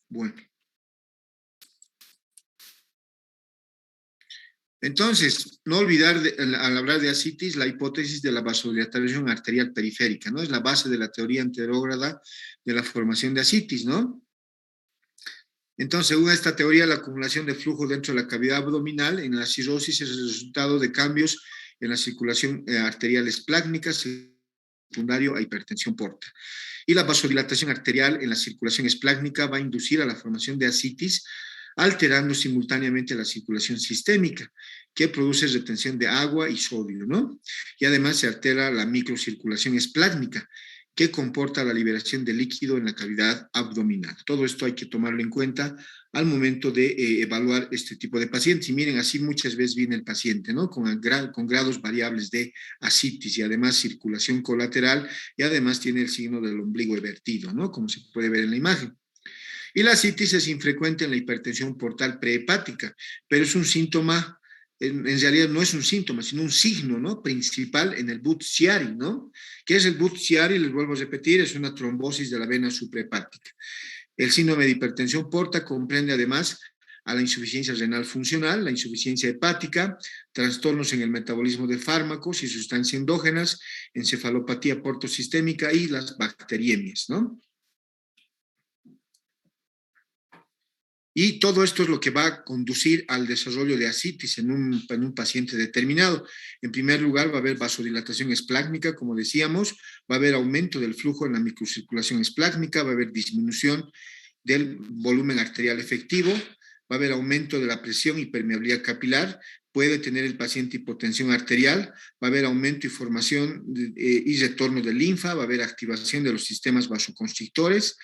Bueno, entonces, no olvidar al hablar de ascitis la hipótesis de la vasodilatación arterial periférica, ¿no? Es la base de la teoría anterógrada de la formación de ascitis, ¿no? Entonces, según esta teoría, la acumulación de flujo dentro de la cavidad abdominal en la cirrosis es el resultado de cambios en la circulación arterial esplácnica secundario a hipertensión porta. Y la vasodilatación arterial en la circulación esplácnica va a inducir a la formación de ascitis, alterando simultáneamente la circulación sistémica, que produce retención de agua y sodio, ¿no? Y además se altera la microcirculación esplácnica, que comporta la liberación de líquido en la cavidad abdominal. Todo esto hay que tomarlo en cuenta al momento de evaluar este tipo de pacientes. Y miren, así muchas veces viene el paciente, ¿no? Con grados variables de ascitis y además circulación colateral y además tiene el signo del ombligo evertido, ¿no? Como se puede ver en la imagen. Y la ascitis es infrecuente en la hipertensión portal prehepática, pero es un síntoma, en realidad no es un síntoma, sino un signo, ¿no? Principal en el Budd-Chiari, ¿no? ¿Qué es el Budd-Chiari? Les vuelvo a repetir, es una trombosis de la vena suprahepática. El síndrome de hipertensión porta comprende además a la insuficiencia renal funcional, la insuficiencia hepática, trastornos en el metabolismo de fármacos y sustancias endógenas, encefalopatía portosistémica y las bacteriemias, ¿no? Y todo esto es lo que va a conducir al desarrollo de ascitis en un paciente determinado. En primer lugar, va a haber vasodilatación esplácnica, como decíamos, va a haber aumento del flujo en la microcirculación esplácnica, va a haber disminución del volumen arterial efectivo, va a haber aumento de la presión y permeabilidad capilar, puede tener el paciente hipotensión arterial, va a haber aumento y formación y retorno de linfa, va a haber activación de los sistemas vasoconstrictores,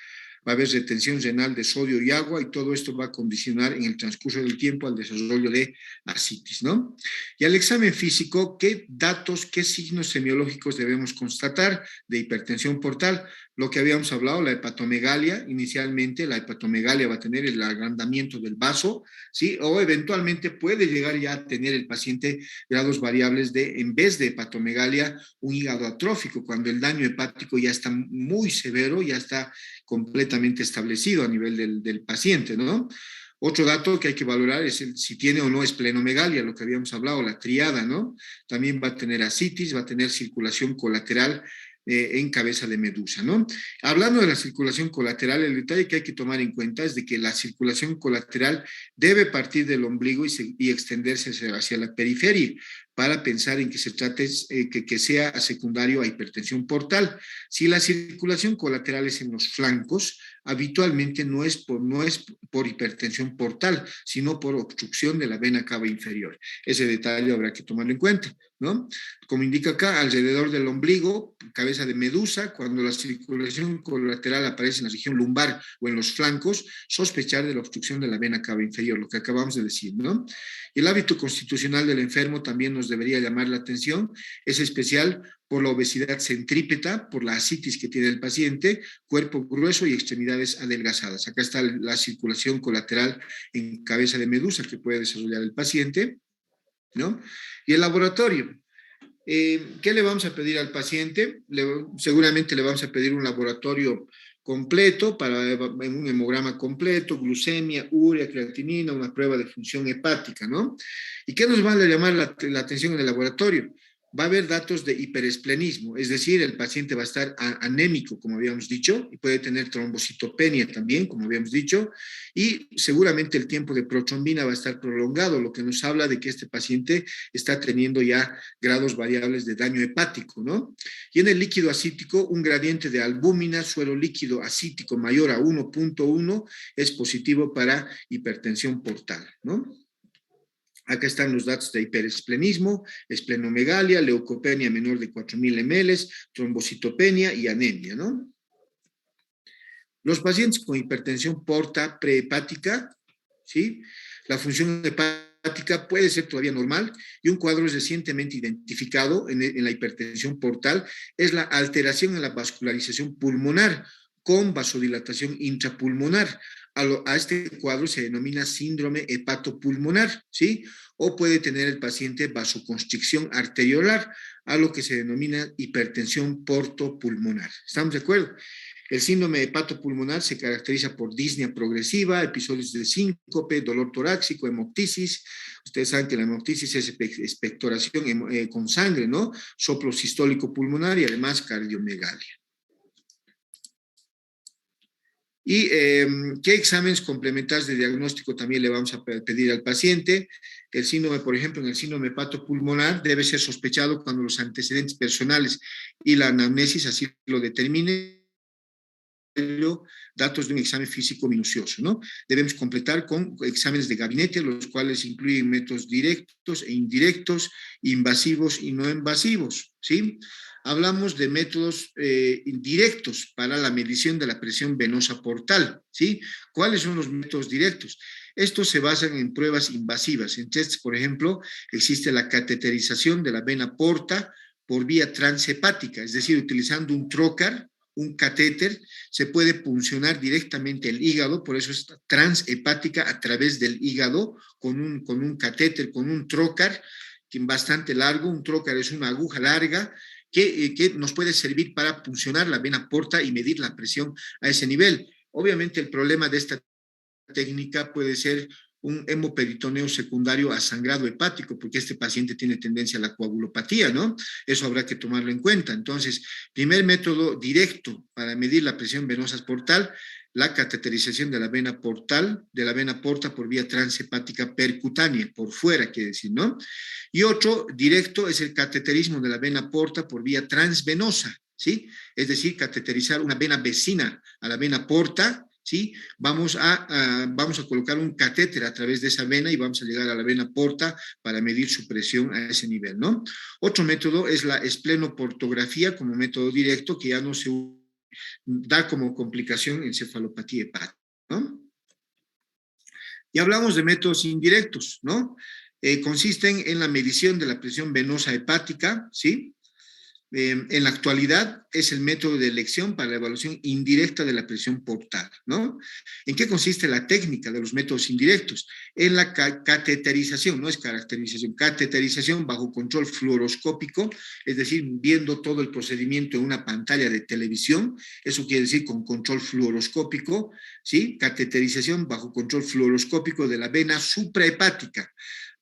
va a haber retención renal de sodio y agua y todo esto va a condicionar en el transcurso del tiempo al desarrollo de ascitis, ¿no? Y al examen físico, ¿qué datos, qué signos semiológicos debemos constatar de hipertensión portal? Lo que habíamos hablado, la hepatomegalia, inicialmente la hepatomegalia va a tener el agrandamiento del vaso, ¿sí? O eventualmente puede llegar ya a tener el paciente grados variables de, en vez de hepatomegalia, un hígado atrófico, cuando el daño hepático ya está muy severo, ya está completamente establecido a nivel del paciente, ¿no? Otro dato que hay que valorar es si tiene o no esplenomegalia, lo que habíamos hablado, la triada, ¿no? También va a tener ascitis, va a tener circulación colateral en cabeza de medusa, ¿no? Hablando de la circulación colateral, el detalle que hay que tomar en cuenta es de que la circulación colateral debe partir del ombligo y extenderse hacia la periferia para pensar en que se trate que sea secundario a hipertensión portal. Si la circulación colateral es en los flancos, habitualmente no es por hipertensión portal, sino por obstrucción de la vena cava inferior. Ese detalle habrá que tomarlo en cuenta, ¿no? Como indica acá, alrededor del ombligo, cabeza de medusa, cuando la circulación colateral aparece en la región lumbar o en los flancos, sospechar de la obstrucción de la vena cava inferior, lo que acabamos de decir, ¿no? El hábito constitucional del enfermo también nos debería llamar la atención, es especial por la obesidad centrípeta, por la ascitis que tiene el paciente, cuerpo grueso y extremidades adelgazadas. Acá está la circulación colateral en cabeza de medusa que puede desarrollar el paciente, ¿no? Y el laboratorio. ¿Qué le vamos a pedir al paciente? Seguramente le vamos a pedir un laboratorio completo para un hemograma completo, glucemia, urea, creatinina, una prueba de función hepática, ¿no? ¿Y qué nos va a llamar la atención en el laboratorio? Va a haber datos de hiperesplenismo, es decir, el paciente va a estar anémico, como habíamos dicho, y puede tener trombocitopenia también, como habíamos dicho, y seguramente el tiempo de protrombina va a estar prolongado, lo que nos habla de que este paciente está teniendo ya grados variables de daño hepático, ¿no? Y en el líquido ascítico, un gradiente de albúmina, suero líquido ascítico mayor a 1.1 es positivo para hipertensión portal, ¿no? Acá están los datos de hiperesplenismo, esplenomegalia, leucopenia menor de 4.000 ml, trombocitopenia y anemia, ¿no? Los pacientes con hipertensión porta prehepática, ¿sí? La función hepática puede ser todavía normal y un cuadro recientemente identificado en la hipertensión portal es la alteración en la vascularización pulmonar con vasodilatación intrapulmonar. A este cuadro se denomina síndrome hepatopulmonar, ¿sí? O puede tener el paciente vasoconstricción arteriolar, a lo que se denomina hipertensión portopulmonar. ¿Estamos de acuerdo? El síndrome hepatopulmonar se caracteriza por disnea progresiva, episodios de síncope, dolor torácico, hemoptisis. Ustedes saben que la hemoptisis es expectoración con sangre, ¿no? Soplo sistólico pulmonar y además cardiomegalia. ¿Y qué exámenes complementarios de diagnóstico también le vamos a pedir al paciente? El síndrome, por ejemplo, en el síndrome hepatopulmonar debe ser sospechado cuando los antecedentes personales y la anamnesis así lo determinen, datos de un examen físico minucioso, ¿no? Debemos completar con exámenes de gabinete, los cuales incluyen métodos directos e indirectos, invasivos y no invasivos, ¿sí? Hablamos de métodos indirectos para la medición de la presión venosa portal, ¿sí? ¿Cuáles son los métodos directos? Estos se basan en pruebas invasivas. En tests, por ejemplo, existe la cateterización de la vena porta por vía transhepática, es decir, utilizando un trocar, un catéter, se puede puncionar directamente el hígado, por eso es transhepática a través del hígado, con un catéter, con un trocar, que es bastante largo. Un trocar es una aguja larga que nos puede servir para puncionar la vena porta y medir la presión a ese nivel. Obviamente el problema de esta técnica puede ser un hemoperitoneo secundario a sangrado hepático, porque este paciente tiene tendencia a la coagulopatía, ¿no? Eso habrá que tomarlo en cuenta. Entonces, primer método directo para medir la presión venosa portal, la cateterización de la vena portal, de la vena porta por vía transhepática percutánea, por fuera, quiere decir, ¿no? Y otro directo es el cateterismo de la vena porta por vía transvenosa, ¿sí? Es decir, cateterizar una vena vecina a la vena porta, ¿sí? Vamos a colocar un catéter a través de esa vena y vamos a llegar a la vena porta para medir su presión a ese nivel, ¿no? Otro método es la esplenoportografía como método directo, que ya no se da como complicación encefalopatía hepática, ¿no? Y hablamos de métodos indirectos, ¿no? Consisten en la medición de la presión venosa hepática, ¿sí? En la actualidad es el método de elección para la evaluación indirecta de la presión portal, ¿no? ¿En qué consiste la técnica de los métodos indirectos? En la cateterización, no es caracterización, cateterización bajo control fluoroscópico, es decir, viendo todo el procedimiento en una pantalla de televisión, eso quiere decir con control fluoroscópico, ¿sí? Cateterización bajo control fluoroscópico de la vena suprahepática,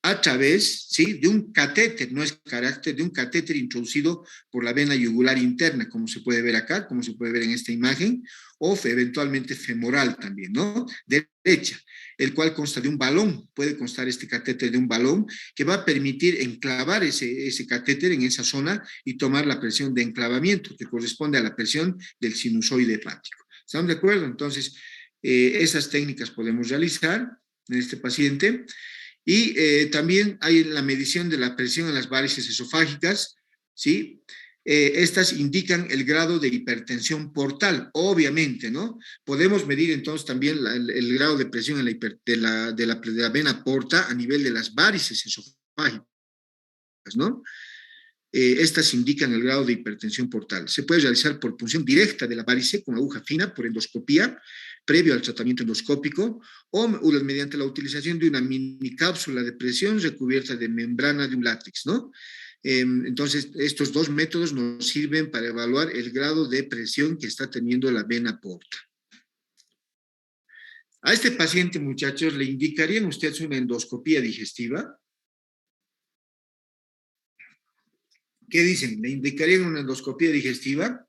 a través, ¿sí?, de un catéter, no es carácter, de un catéter introducido por la vena yugular interna, como se puede ver acá, como se puede ver en esta imagen, o eventualmente femoral también, ¿no? Derecha, el cual consta de un balón, puede constar este catéter de un balón, que va a permitir enclavar ese catéter en esa zona y tomar la presión de enclavamiento, que corresponde a la presión del sinusoide hepático. ¿Están de acuerdo? Entonces, esas técnicas podemos realizar en este paciente. Y también hay la medición de la presión en las varices esofágicas, ¿sí? Estas indican el grado de hipertensión portal, obviamente, ¿no? Podemos medir entonces también el grado de presión en de la vena porta a nivel de las varices esofágicas, ¿no? Estas indican el grado de hipertensión portal. Se puede realizar por punción directa de la varice con aguja fina, por endoscopía, previo al tratamiento endoscópico, o mediante la utilización de una mini cápsula de presión recubierta de membrana de un látex, ¿no? Entonces, estos dos métodos nos sirven para evaluar el grado de presión que está teniendo la vena porta. A este paciente, muchachos, ¿le indicarían ustedes una endoscopía digestiva? ¿Qué dicen? ¿Le indicarían una endoscopía digestiva?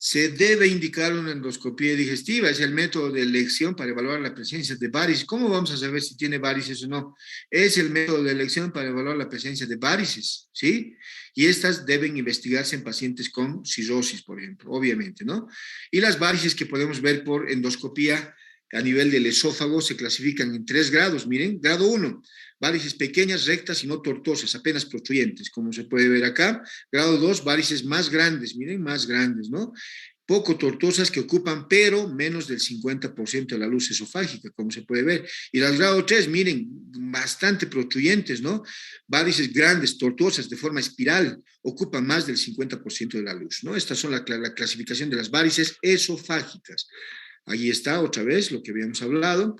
Se debe indicar una endoscopía digestiva, es el método de elección para evaluar la presencia de varices. ¿Cómo vamos a saber si tiene varices o no? Es el método de elección para evaluar la presencia de varices, ¿sí? Y estas deben investigarse en pacientes con cirrosis, por ejemplo, obviamente, ¿no? Y las varices que podemos ver por endoscopía a nivel del esófago se clasifican en 3 grados. Miren, grado 1, varices pequeñas, rectas y no tortuosas, apenas protruyentes, como se puede ver acá. Grado 2, varices más grandes, miren, más grandes, ¿no? Poco tortuosas que ocupan, pero menos del 50% de la luz esofágica, como se puede ver. Y las grado 3, miren, bastante protruyentes, ¿no? Varices grandes, tortuosas, de forma espiral, ocupan más del 50% de la luz, ¿no? Estas son la clasificación de las varices esofágicas. Ahí está otra vez lo que habíamos hablado.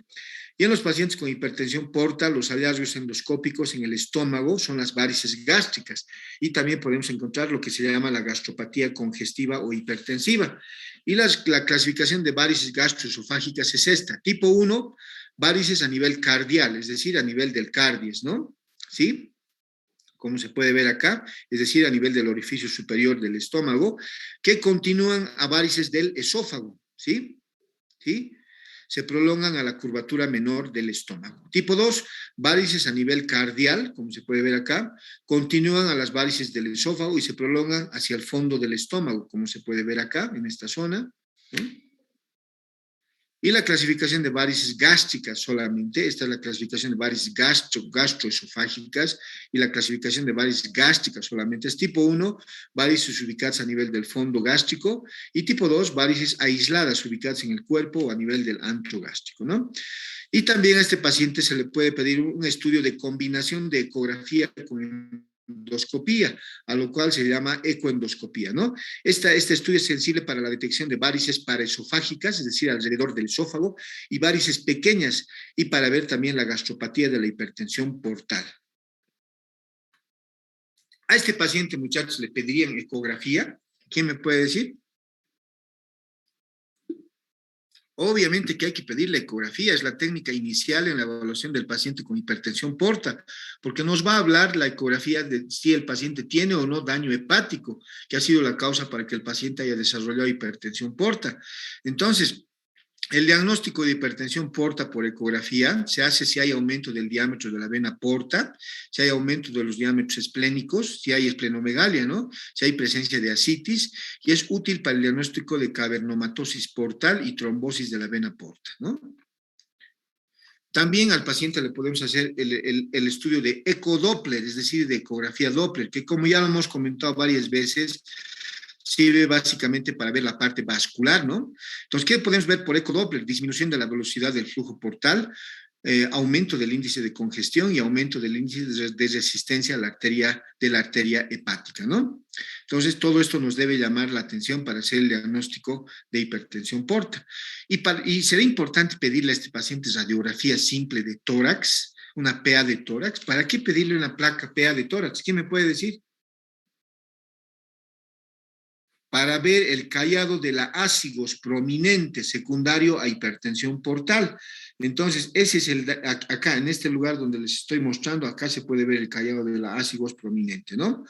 Y en los pacientes con hipertensión portal, los hallazgos endoscópicos en el estómago son las varices gástricas. Y también podemos encontrar lo que se llama la gastropatía congestiva o hipertensiva. Y la clasificación de varices gastroesofágicas es esta. Tipo 1, varices a nivel cardial, es decir, a nivel del cardies, ¿no? ¿Sí? Como se puede ver acá, es decir, a nivel del orificio superior del estómago, que continúan a varices del esófago, ¿sí? ¿Sí? Se prolongan a la curvatura menor del estómago. Tipo 2, varices a nivel cardial, como se puede ver acá, continúan a las varices del esófago y se prolongan hacia el fondo del estómago, como se puede ver acá, en esta zona, ¿no? Y la clasificación de varices gástricas solamente, esta es la clasificación de varices gastroesofágicas y la clasificación de varices gástricas solamente es tipo 1, varices ubicadas a nivel del fondo gástrico y tipo 2, varices aisladas ubicadas en el cuerpo o a nivel del antro gástrico, ¿no? Y también a este paciente se le puede pedir un estudio de combinación de ecografía con endoscopía, a lo cual se llama ecoendoscopía, ¿no? Este estudio es sensible para la detección de varices paraesofágicas, es decir, alrededor del esófago, y varices pequeñas, y para ver también la gastropatía de la hipertensión portal. A este paciente, muchachos, le pedirían ecografía. ¿Quién me puede decir? Obviamente que hay que pedir la ecografía, es la técnica inicial en la evaluación del paciente con hipertensión porta, porque nos va a hablar la ecografía de si el paciente tiene o no daño hepático, que ha sido la causa para que el paciente haya desarrollado hipertensión porta. Entonces, el diagnóstico de hipertensión porta por ecografía se hace si hay aumento del diámetro de la vena porta, si hay aumento de los diámetros esplénicos, si hay esplenomegalia, ¿no? Si hay presencia de ascitis, y es útil para el diagnóstico de cavernomatosis portal y trombosis de la vena porta, ¿no? También al paciente le podemos hacer el estudio de ecodoppler, es decir, de ecografía Doppler, que como ya lo hemos comentado varias veces, sirve básicamente para ver la parte vascular, ¿no? Entonces, ¿qué podemos ver por ecodoppler? Disminución de la velocidad del flujo portal, aumento del índice de congestión y aumento del índice de resistencia a la arteria hepática, ¿no? Entonces, todo esto nos debe llamar la atención para hacer el diagnóstico de hipertensión porta. Y será importante pedirle a este paciente radiografía simple de tórax, una PA de tórax. ¿Para qué pedirle una placa PA de tórax? ¿Quién me puede decir? Para ver el callado de la ácigos prominente secundario a hipertensión portal. Entonces, ese es acá, en este lugar donde les estoy mostrando, acá se puede ver el callado de la ácigos prominente, ¿no?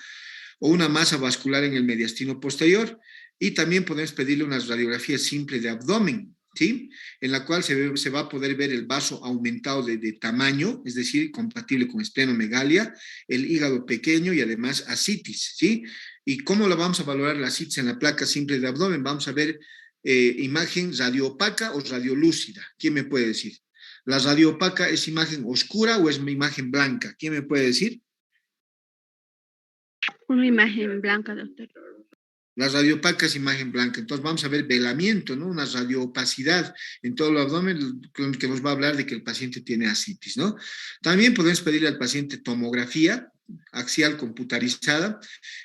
O una masa vascular en el mediastino posterior. Y también podemos pedirle una radiografía simple de abdomen, ¿sí? En la cual se va a poder ver el vaso aumentado de tamaño, es decir, compatible con esplenomegalia, el hígado pequeño y además ascitis, ¿sí? ¿Y cómo la vamos a valorar la ascitis en la placa simple de abdomen? Vamos a ver imagen radioopaca o radiolúcida. ¿Quién me puede decir? ¿La radioopaca es imagen oscura o es imagen blanca? ¿Quién me puede decir? Una imagen blanca, doctor. La radiopaca es imagen blanca, entonces vamos a ver velamiento, ¿no? Una radioopacidad en todo el abdomen que nos va a hablar de que el paciente tiene ascitis, ¿no? También podemos pedirle al paciente tomografía axial computarizada.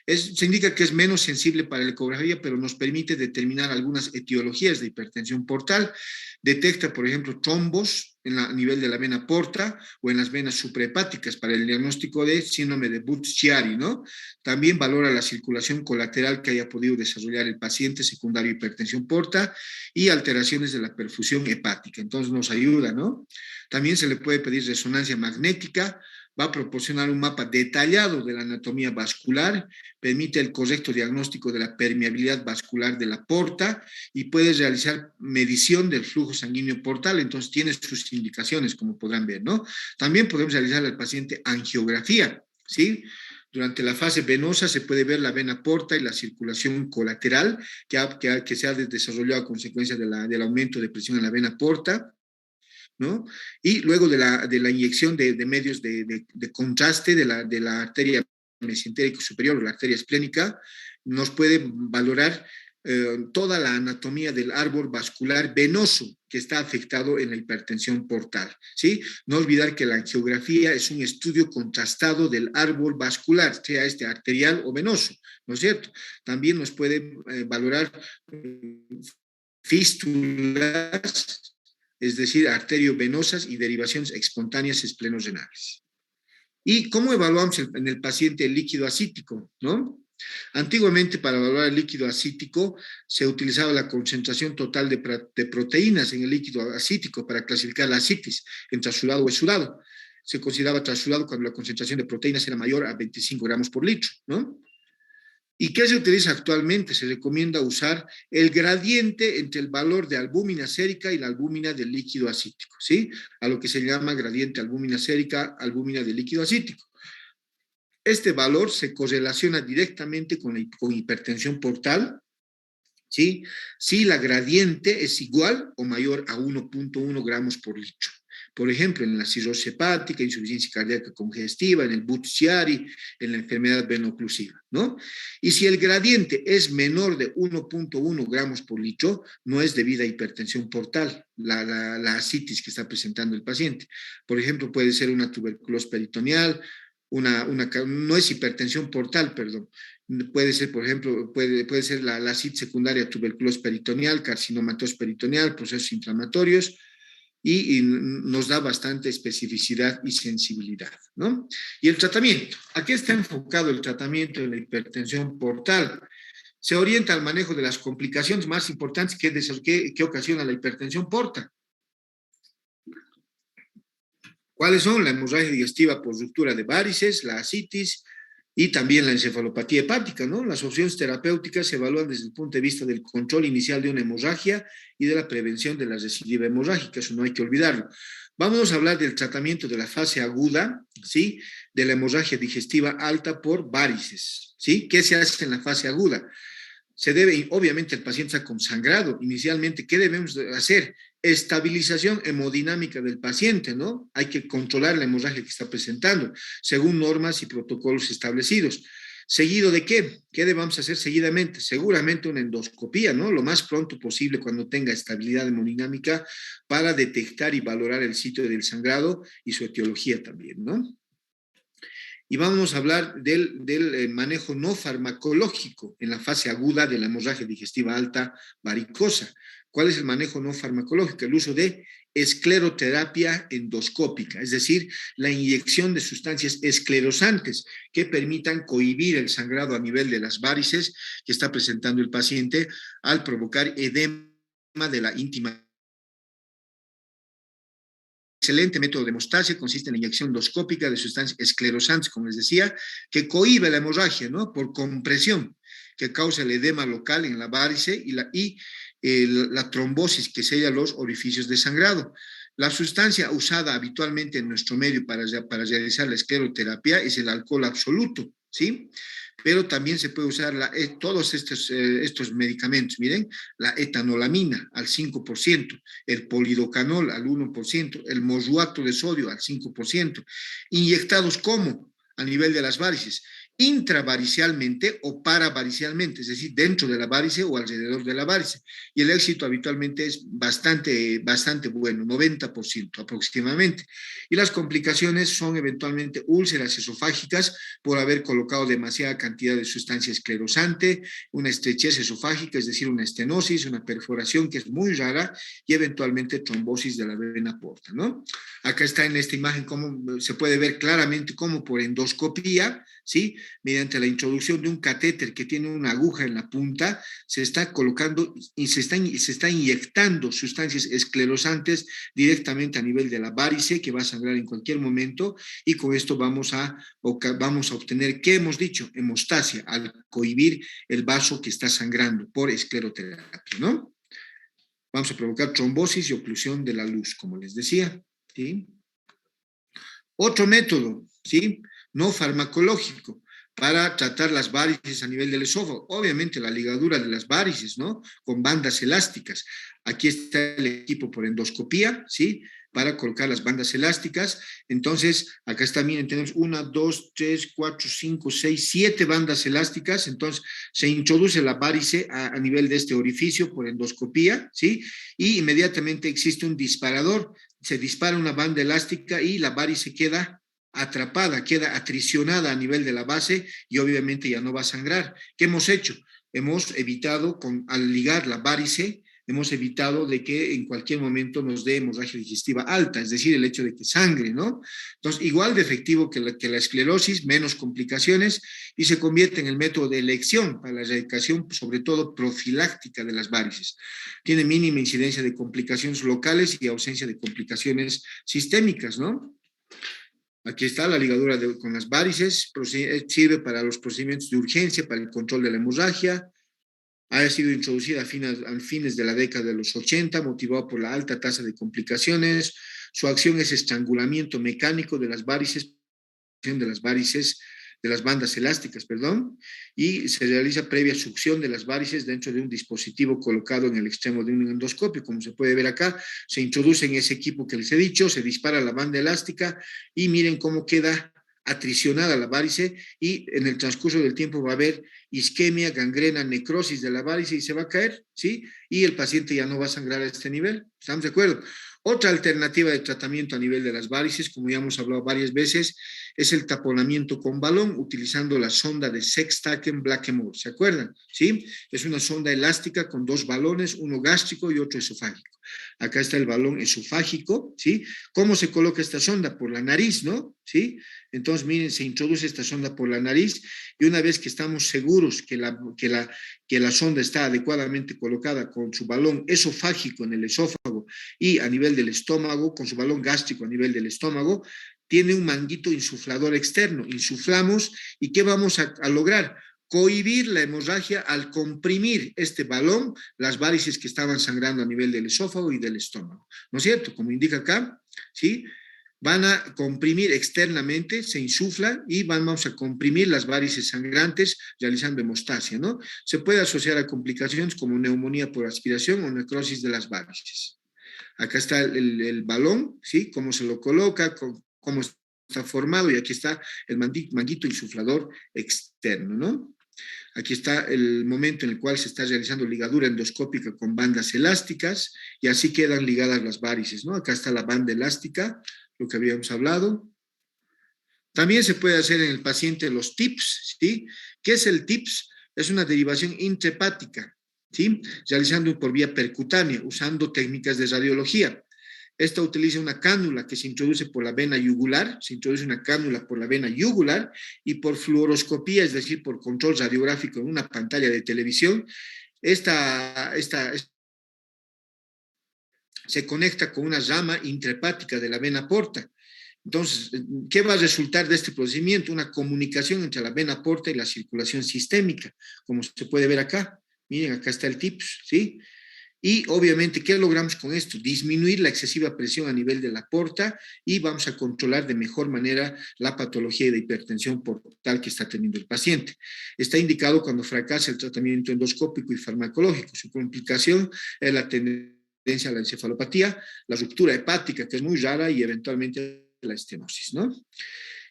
Se indica que es menos sensible para la ecografía, pero nos permite determinar algunas etiologías de hipertensión portal. Detecta, por ejemplo, trombos a nivel de la vena porta o en las venas suprahepáticas para el diagnóstico de síndrome de Budd-Chiari, ¿no? También valora la circulación colateral que haya podido desarrollar el paciente secundario a hipertensión porta y alteraciones de la perfusión hepática. Entonces nos ayuda, ¿no? También se le puede pedir resonancia magnética, va a proporcionar un mapa detallado de la anatomía vascular, permite el correcto diagnóstico de la permeabilidad vascular de la porta y puede realizar medición del flujo sanguíneo portal, entonces tiene sus indicaciones, como podrán ver, ¿no? También podemos realizar al paciente angiografía, ¿sí? Durante la fase venosa se puede ver la vena porta y la circulación colateral que se ha desarrollado a consecuencia del aumento de presión en la vena porta, ¿no? Y luego de la inyección de medios de contraste de la arteria mesentérica superior o la arteria esplénica, nos puede valorar toda la anatomía del árbol vascular venoso que está afectado en la hipertensión portal, ¿sí? No olvidar que la angiografía es un estudio contrastado del árbol vascular, sea este arterial o venoso, ¿no es cierto? También nos puede valorar fístulas, es decir, arteriovenosas y derivaciones espontáneas esplenorrenales. ¿Y cómo evaluamos en el paciente el líquido ascítico, no? Antiguamente, para evaluar el líquido ascítico, se utilizaba la concentración total de proteínas en el líquido ascítico para clasificar la ascitis en trasudado o exudado. Se consideraba trasudado cuando la concentración de proteínas era mayor a 25 gramos por litro, ¿no? ¿Y qué se utiliza actualmente? Se recomienda usar el gradiente entre el valor de albúmina sérica y la albúmina del líquido ascítico, ¿sí? A lo que se llama gradiente albúmina sérica, albúmina del líquido ascítico. Este valor se correlaciona directamente con hipertensión portal, ¿sí? Si la gradiente es igual o mayor a 1.1 gramos por litro. Por ejemplo, en la cirrosis hepática, insuficiencia cardíaca congestiva, en el Budd-Chiari, en la enfermedad veno-oclusiva, ¿no? Y si el gradiente es menor de 1.1 gramos por litro, no es debido a hipertensión portal, la ascitis que está presentando el paciente. Por ejemplo, puede ser una tuberculosis peritoneal, no es hipertensión portal, perdón. Puede ser, por ejemplo, puede ser la ascitis secundaria tuberculosis peritoneal, carcinomatosis peritoneal, procesos inflamatorios, y nos da bastante especificidad y sensibilidad, ¿no? Y el tratamiento. ¿A qué está enfocado el tratamiento de la hipertensión portal? Se orienta al manejo de las complicaciones más importantes que ocasiona la hipertensión portal. ¿Cuáles son? La hemorragia digestiva por ruptura de varices, la ascitis y también la encefalopatía hepática, ¿no? Las opciones terapéuticas se evalúan desde el punto de vista del control inicial de una hemorragia y de la prevención de la recidiva hemorrágica, eso no hay que olvidarlo. Vamos a hablar del tratamiento de la fase aguda, ¿sí? De la hemorragia digestiva alta por varices, ¿sí? ¿Qué se hace en la fase aguda? Se debe, obviamente el paciente está con sangrado, inicialmente, ¿qué debemos hacer? Estabilización hemodinámica del paciente, ¿no? Hay que controlar la hemorragia que está presentando, según normas y protocolos establecidos. ¿Seguido de qué? ¿Qué debemos hacer seguidamente? Seguramente una endoscopía, ¿no? Lo más pronto posible cuando tenga estabilidad hemodinámica para detectar y valorar el sitio del sangrado y su etiología también, ¿no? Y vamos a hablar del manejo no farmacológico en la fase aguda de la hemorragia digestiva alta varicosa. ¿Cuál es el manejo no farmacológico? El uso de escleroterapia endoscópica, es decir, la inyección de sustancias esclerosantes que permitan cohibir el sangrado a nivel de las varices que está presentando el paciente al provocar edema de la íntima. Excelente método de hemostasia, consiste en la inyección endoscópica de sustancias esclerosantes, como les decía, que cohíbe la hemorragia, ¿no? Por compresión, que causa el edema local en la varice y la trombosis que sella los orificios de sangrado. La sustancia usada habitualmente en nuestro medio para realizar la escleroterapia es el alcohol absoluto, ¿sí? Pero también se puede usar todos estos medicamentos, miren, la etanolamina al 5%, el polidocanol al 1%, el morruato de sodio al 5%, inyectados como a nivel de las varices, intravaricialmente o paravaricialmente, es decir, dentro de la varice o alrededor de la varice. Y el éxito habitualmente es bastante bueno, 90% aproximadamente. Y las complicaciones son eventualmente úlceras esofágicas por haber colocado demasiada cantidad de sustancia esclerosante, una estrechez esofágica, es decir, una estenosis, una perforación que es muy rara y eventualmente trombosis de la vena porta, ¿no? Acá está en esta imagen cómo se puede ver claramente cómo por endoscopía, ¿sí? Mediante la introducción de un catéter que tiene una aguja en la punta, se está colocando y se está inyectando sustancias esclerosantes directamente a nivel de la varice, que va a sangrar en cualquier momento, y con esto vamos a obtener, ¿qué hemos dicho? Hemostasia, al cohibir el vaso que está sangrando por escleroterapia, ¿no? Vamos a provocar trombosis y oclusión de la luz, como les decía, ¿sí? Otro método, ¿sí? No farmacológico, para tratar las varices a nivel del esófago. Obviamente la ligadura de las varices, ¿no? Con bandas elásticas. Aquí está el equipo por endoscopía, ¿sí? Para colocar las bandas elásticas. Entonces, acá está, miren, tenemos 1, 2, 3, 4, 5, 6, 7 bandas elásticas. Entonces, se introduce la varice a nivel de este orificio por endoscopía, ¿sí? Y inmediatamente existe un disparador. Se dispara una banda elástica y la varice queda atrapada, queda atricionada a nivel de la base y obviamente ya no va a sangrar. ¿Qué hemos hecho? Hemos evitado, al ligar la varice, hemos evitado de que en cualquier momento nos dé hemorragia digestiva alta, es decir, el hecho de que sangre, ¿no? Entonces, igual de efectivo que la esclerosis, menos complicaciones, y se convierte en el método de elección para la erradicación, sobre todo profiláctica de las varices. Tiene mínima incidencia de complicaciones locales y ausencia de complicaciones sistémicas, ¿no? Aquí está la ligadura con las varices, sirve para los procedimientos de urgencia, para el control de la hemorragia. Ha sido introducida a fines de la década de los 80, motivado por la alta tasa de complicaciones. Su acción es estrangulamiento mecánico de las varices, de las bandas elásticas, perdón, y se realiza previa succión de las varices dentro de un dispositivo colocado en el extremo de un endoscopio, como se puede ver acá. Se introduce en ese equipo que les he dicho, se dispara la banda elástica y miren cómo queda atricionada la varice, y en el transcurso del tiempo va a haber isquemia, gangrena, necrosis de la varice y se va a caer, ¿sí? Y el paciente ya no va a sangrar a este nivel. ¿Estamos de acuerdo? Otra alternativa de tratamiento a nivel de las varices, como ya hemos hablado varias veces, es el taponamiento con balón utilizando la sonda de Sextaken-Blackmore. ¿Se acuerdan? ¿Sí? Es una sonda elástica con dos balones, uno gástrico y otro esofágico. Acá está el balón esofágico, ¿sí? ¿Cómo se coloca esta sonda? Por la nariz, ¿no? ¿Sí? Entonces, miren, se introduce esta sonda por la nariz y una vez que estamos seguros que la sonda está adecuadamente colocada con su balón esofágico en el esófago y a nivel del estómago, con su balón gástrico a nivel del estómago, tiene un manguito insuflador externo. Insuflamos y ¿qué vamos a lograr? Cohibir la hemorragia al comprimir este balón, las varices que estaban sangrando a nivel del esófago y del estómago. ¿No es cierto? Como indica acá, ¿sí? Van a comprimir externamente, se insuflan y vamos a comprimir las varices sangrantes realizando hemostasia, ¿no? Se puede asociar a complicaciones como neumonía por aspiración o necrosis de las varices. Acá está el balón, ¿sí? Cómo se lo coloca, cómo está formado, y aquí está el manguito insuflador externo, ¿no? Aquí está el momento en el cual se está realizando ligadura endoscópica con bandas elásticas y así quedan ligadas las varices, ¿no? Acá está la banda elástica, lo que habíamos hablado. También se puede hacer en el paciente los TIPS, ¿sí? ¿Qué es el TIPS? Es una derivación intrahepática, ¿sí? Realizando por vía percutánea, usando técnicas de radiología. Esta utiliza una cánula que se introduce por la vena yugular, se introduce una cánula por la vena yugular y por fluoroscopía, es decir, por control radiográfico en una pantalla de televisión, se conecta con una rama intrahepática de la vena porta. Entonces, ¿qué va a resultar de este procedimiento? Una comunicación entre la vena porta y la circulación sistémica, como se puede ver acá. Miren, acá está el TIPS, ¿sí? Y obviamente, ¿qué logramos con esto? Disminuir la excesiva presión a nivel de la porta y vamos a controlar de mejor manera la patología de hipertensión portal que está teniendo el paciente. Está indicado cuando fracasa el tratamiento endoscópico y farmacológico. Su complicación es la tendencia a la encefalopatía, la ruptura hepática, que es muy rara, y eventualmente la estenosis, ¿no?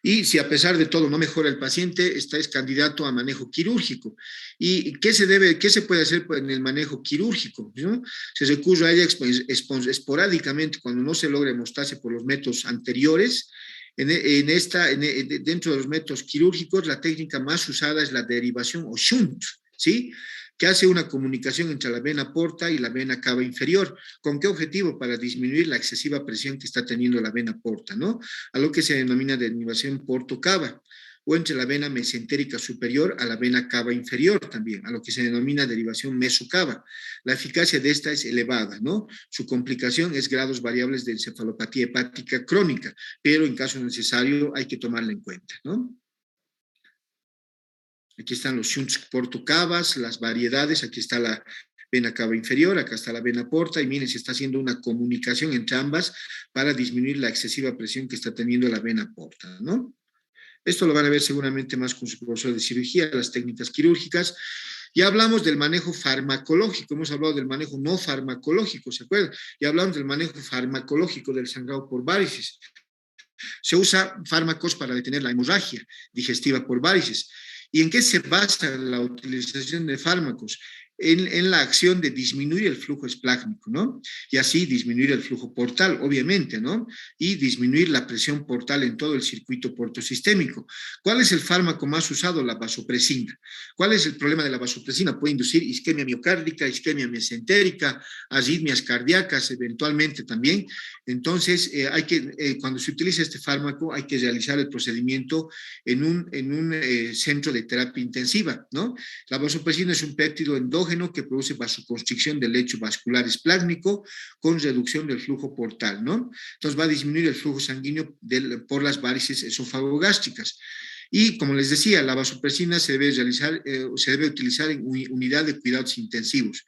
Y si a pesar de todo no mejora el paciente, es candidato a manejo quirúrgico. ¿Y qué se puede hacer en el manejo quirúrgico? ¿No? Se recurre a ella esporádicamente cuando no se logra hemostasia por los métodos anteriores. Dentro de los métodos quirúrgicos, la técnica más usada es la derivación o shunt, ¿sí? Que hace una comunicación entre la vena porta y la vena cava inferior. ¿Con qué objetivo? Para disminuir la excesiva presión que está teniendo la vena porta, ¿no? A lo que se denomina derivación porto-cava, o entre la vena mesentérica superior a la vena cava inferior también, a lo que se denomina derivación mesocava. La eficacia de esta es elevada, ¿no? Su complicación es grados variables de encefalopatía hepática crónica, pero en caso necesario hay que tomarla en cuenta, ¿no? Aquí están los shunts portocavas, las variedades, aquí está la vena cava inferior, acá está la vena porta, y miren, se está haciendo una comunicación entre ambas para disminuir la excesiva presión que está teniendo la vena porta, ¿no? Esto lo van a ver seguramente más con su profesor de cirugía, las técnicas quirúrgicas. Ya hablamos del manejo farmacológico, hemos hablado del manejo no farmacológico, ¿se acuerdan? Ya hablamos del manejo farmacológico del sangrado por varices. Se usa fármacos para detener la hemorragia digestiva por varices. ¿Y en qué se basa la utilización de fármacos? en la acción de disminuir el flujo esplácnico, ¿no? Y así disminuir el flujo portal, obviamente, ¿no? Y disminuir la presión portal en todo el circuito portosistémico. ¿Cuál es el fármaco más usado? La vasopresina. ¿Cuál es el problema de la vasopresina? Puede inducir isquemia miocárdica, isquemia mesentérica, arritmias cardíacas, eventualmente también. Entonces, cuando se utiliza este fármaco, hay que realizar el procedimiento en un centro de terapia intensiva, ¿no? La vasopresina es un péptido endógeno que produce vasoconstricción del lecho vascular esplácnico con reducción del flujo portal, ¿no? Entonces va a disminuir el flujo sanguíneo por las varices esofagogástricas. Y como les decía, la vasopresina se debe utilizar en unidad de cuidados intensivos,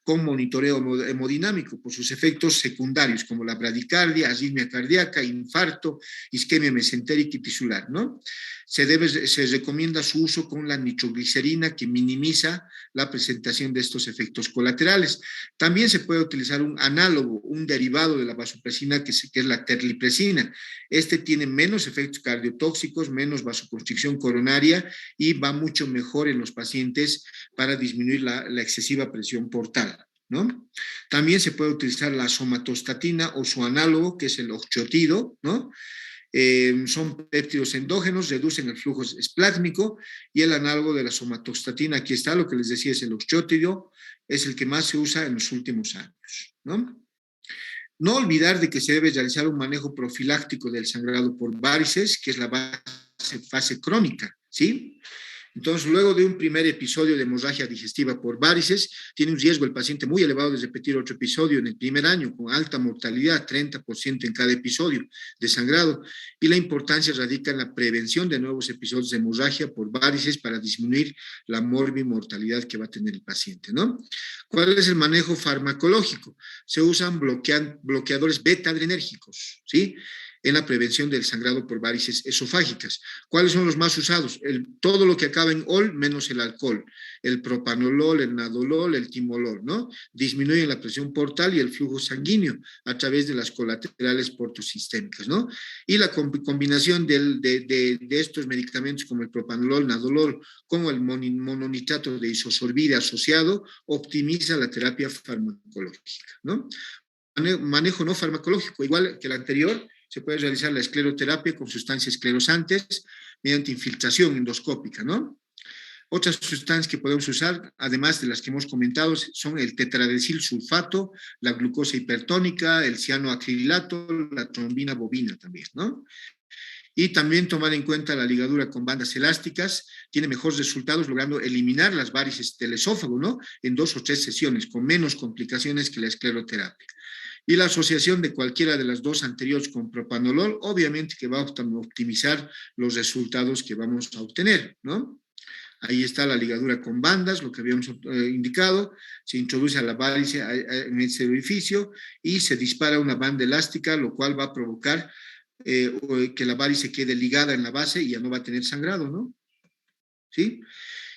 con monitoreo hemodinámico por sus efectos secundarios, como la bradicardia, arritmia cardíaca, infarto, isquemia mesentérica y tisular, ¿no? Se recomienda su uso con la nitroglicerina, que minimiza la presentación de estos efectos colaterales. También se puede utilizar un análogo, un derivado de la vasopresina, que es la terlipresina. Este tiene menos efectos cardiotóxicos, menos vasoconstricción coronaria y va mucho mejor en los pacientes para disminuir la excesiva presión portal, ¿no? También se puede utilizar la somatostatina o su análogo, que es el oxotido, ¿no? Son péptidos endógenos, reducen el flujo esplásmico, y el análogo de la somatostatina, aquí está, lo que les decía, es el oxótido, es el que más se usa en los últimos años, ¿no? No olvidar de que se debe realizar un manejo profiláctico del sangrado por varices, que es la fase crónica, ¿sí? Entonces, luego de un primer episodio de hemorragia digestiva por varices, tiene un riesgo el paciente muy elevado de repetir otro episodio en el primer año, con alta mortalidad, 30% en cada episodio de sangrado. Y la importancia radica en la prevención de nuevos episodios de hemorragia por varices para disminuir la morbimortalidad que va a tener el paciente, ¿no? ¿Cuál es el manejo farmacológico? Se usan bloqueadores beta-adrenérgicos, ¿sí? En la prevención del sangrado por varices esofágicas. ¿Cuáles son los más usados? Todo lo que acaba en ol menos el alcohol, el propanolol, el nadolol, el timolol, ¿no? Disminuyen la presión portal y el flujo sanguíneo a través de las colaterales portosistémicas, ¿no? Y la combinación de estos medicamentos, como el propanolol, nadolol, con el mononitrato de isosorbide asociado, optimiza la terapia farmacológica, ¿no? Manejo no farmacológico, igual que el anterior, se puede realizar la escleroterapia con sustancias esclerosantes mediante infiltración endoscópica, ¿no? Otras sustancias que podemos usar, además de las que hemos comentado, son el tetradesil sulfato, la glucosa hipertónica, el cianoacrilato, la trombina bovina también, ¿no? Y también tomar en cuenta la ligadura con bandas elásticas, tiene mejores resultados logrando eliminar las varices del esófago, ¿no? En 2 o 3 sesiones, con menos complicaciones que la escleroterapia. Y la asociación de cualquiera de las dos anteriores con propanolol, obviamente que va a optimizar los resultados que vamos a obtener, ¿no? Ahí está la ligadura con bandas, lo que habíamos indicado. Se introduce a la varice en ese orificio y se dispara una banda elástica, lo cual va a provocar que la varice quede ligada en la base y ya no va a tener sangrado, ¿no? ¿Sí?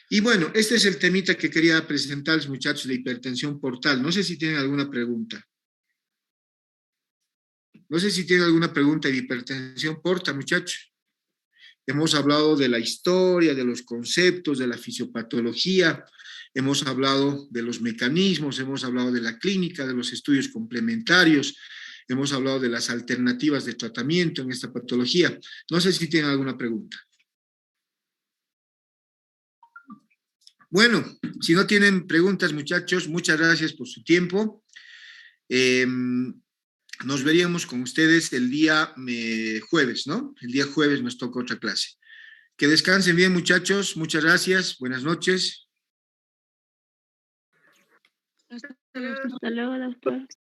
Y bueno, este es el temita que quería presentarles, muchachos, de hipertensión portal. No sé si tienen alguna pregunta. No sé si tienen alguna pregunta de hipertensión portal, muchachos. Hemos hablado de la historia, de los conceptos, de la fisiopatología, hemos hablado de los mecanismos, hemos hablado de la clínica, de los estudios complementarios, hemos hablado de las alternativas de tratamiento en esta patología. No sé si tienen alguna pregunta. Bueno, si no tienen preguntas, muchachos, muchas gracias por su tiempo. Nos veríamos con ustedes el día jueves, ¿no? El día jueves nos toca otra clase. Que descansen bien, muchachos. Muchas gracias. Buenas noches. Hasta luego, doctor.